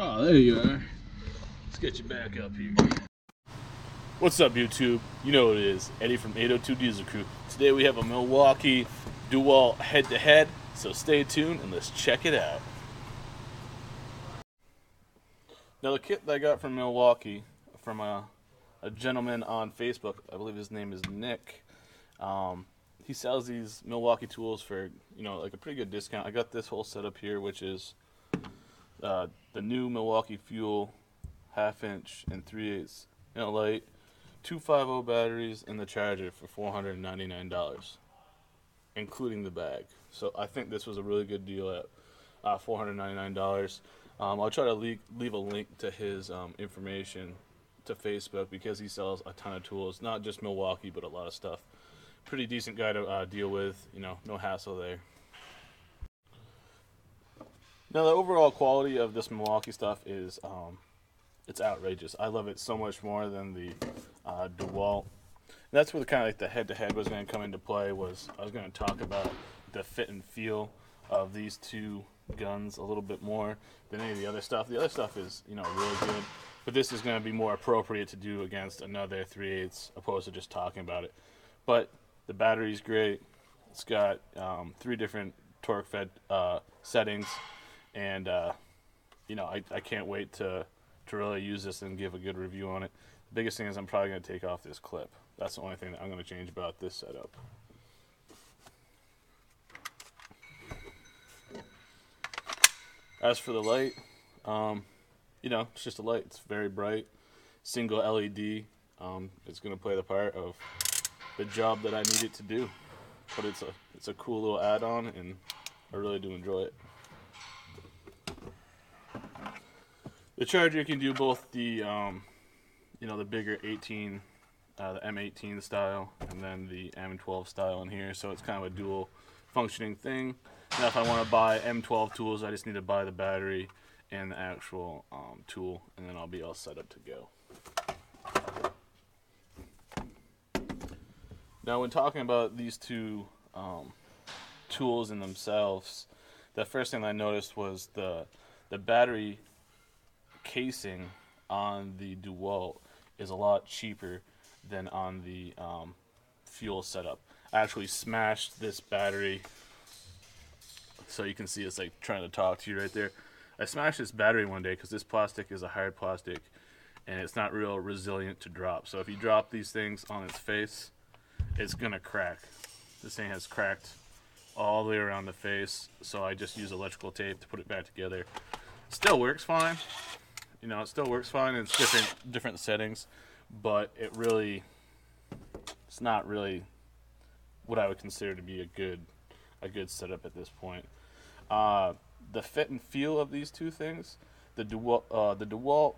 Oh, there you are. Let's get you back up here. What's up, YouTube? You know what it is. Eddie from 802 Diesel Crew. Today we have a Milwaukee DeWalt head-to-head, so stay tuned and let's check it out. Now the kit that I got from Milwaukee, from a gentleman on Facebook, I believe his name is Nick. He sells these Milwaukee tools for, like a pretty good discount. I got this whole setup here, which is the new Milwaukee Fuel 1/2 inch and 3/8 light, 250 batteries, and the charger for $499, including the bag. So I think this was a really good deal at $499. I'll try to leave a link to his information to Facebook because he sells a ton of tools, not just Milwaukee, but a lot of stuff. Pretty decent guy to deal with, no hassle there. Now the overall quality of this Milwaukee stuff is it's outrageous. I love it so much more than the DeWalt. And that's where the head-to-head was going to come into play. I was going to talk about the fit and feel of these two guns a little bit more than any of the other stuff. The other stuff is really good, but this is going to be more appropriate to do against another 3/8 opposed to just talking about it. But the battery's great. It's got 3 different torque fed settings, and I can't wait to really use this and give a good review on it. The biggest thing is I'm probably going to take off this clip. That's the only thing that I'm going to change about this setup. As for the light, it's just a light. It's very bright, single LED. It's going to play the part of the job that I need it to do. But it's a cool little add-on, and I really do enjoy it. The charger can do both the the bigger 18, the M18 style, and then the M12 style in here. So it's kind of a dual functioning thing. Now if I want to buy M12 tools, I just need to buy the battery and the actual tool, and then I'll be all set up to go. Now when talking about these two tools in themselves, the first thing I noticed was the battery casing on the DeWalt is a lot cheaper than on the fuel setup. I actually smashed this battery, so you can see it's like trying to talk to you right there. I smashed this battery one day because this plastic is a hard plastic and it's not real resilient to drop. So if you drop these things on its face, it's gonna crack. This thing has cracked all the way around the face, so I just use electrical tape to put it back together. Still works fine. It still works fine. It's different settings, but it's not really what I would consider to be a good setup at this point. The fit and feel of these two things, the DeWalt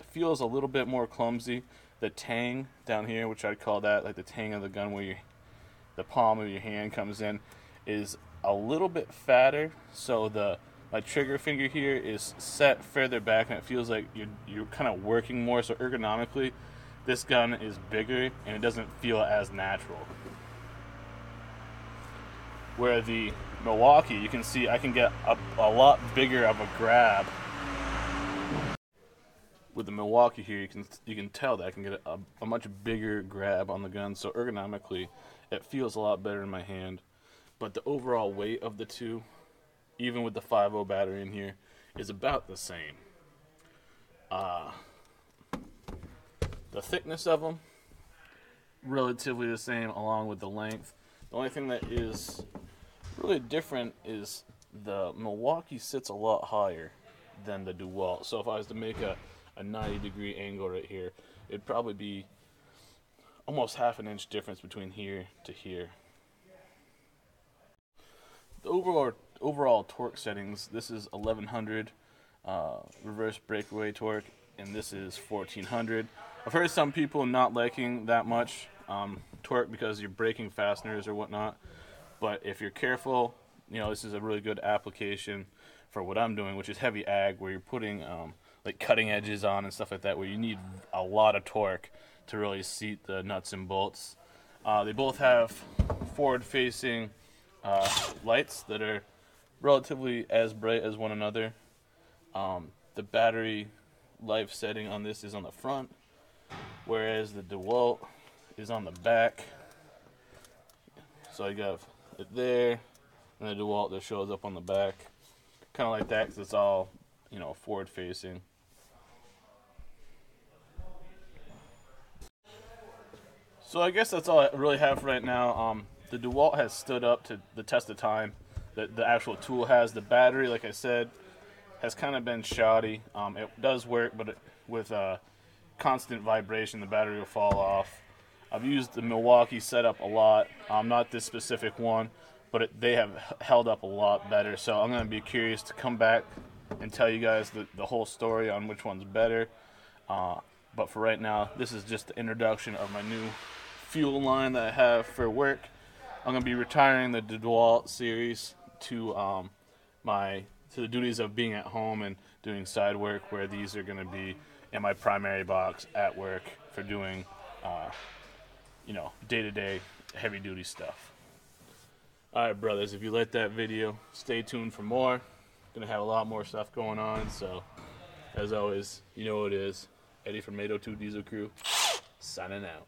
feels a little bit more clumsy. The tang down here, which I'd call that like the tang of the gun, where the palm of your hand comes in, is a little bit fatter. So my trigger finger here is set further back, and it feels like you're kind of working more. So ergonomically, this gun is bigger, and it doesn't feel as natural. Where the Milwaukee, you can see I can get a lot bigger of a grab. With the Milwaukee here, you can tell that I can get a much bigger grab on the gun. So ergonomically, it feels a lot better in my hand. But the overall weight of the two, even with the 5.0 battery in here, is about the same. The thickness of them, relatively the same, along with the length. The only thing that is really different is the Milwaukee sits a lot higher than the DeWalt. So if I was to make a 90-degree angle right here, it'd probably be almost 1/2 inch difference between here to here. The overall torque settings, this is 1100 reverse breakaway torque, and this is 1400. I've heard some people not liking that much torque because you're breaking fasteners or whatnot, but if you're careful, this is a really good application for what I'm doing, which is heavy ag, where you're putting like cutting edges on and stuff like that, where you need a lot of torque to really seat the nuts and bolts. They both have forward-facing lights that are relatively as bright as one another. the battery life setting on this is on the front, whereas the DeWalt is on the back. So I got it there, and the DeWalt that shows up on the back, kind of like that, because it's all, you know, forward facing. So I guess that's all I really have for right now. The DeWalt has stood up to the test of time. The actual tool has. The battery, like I said, has kind of been shoddy. It does work, but with constant vibration, the battery will fall off. I've used the Milwaukee setup a lot. Not this specific one, but they have held up a lot better. So I'm going to be curious to come back and tell you guys the whole story on which one's better. But for right now, this is just the introduction of my new fuel line that I have for work. I'm going to be retiring the DeWalt series to the duties of being at home and doing side work, where these are going to be in my primary box at work for doing day-to-day heavy-duty stuff. Alright, brothers, if you liked that video, stay tuned for more. Gonna have a lot more stuff going on, so as always, you know what it is. Eddie from 802 Diesel Crew, signing out.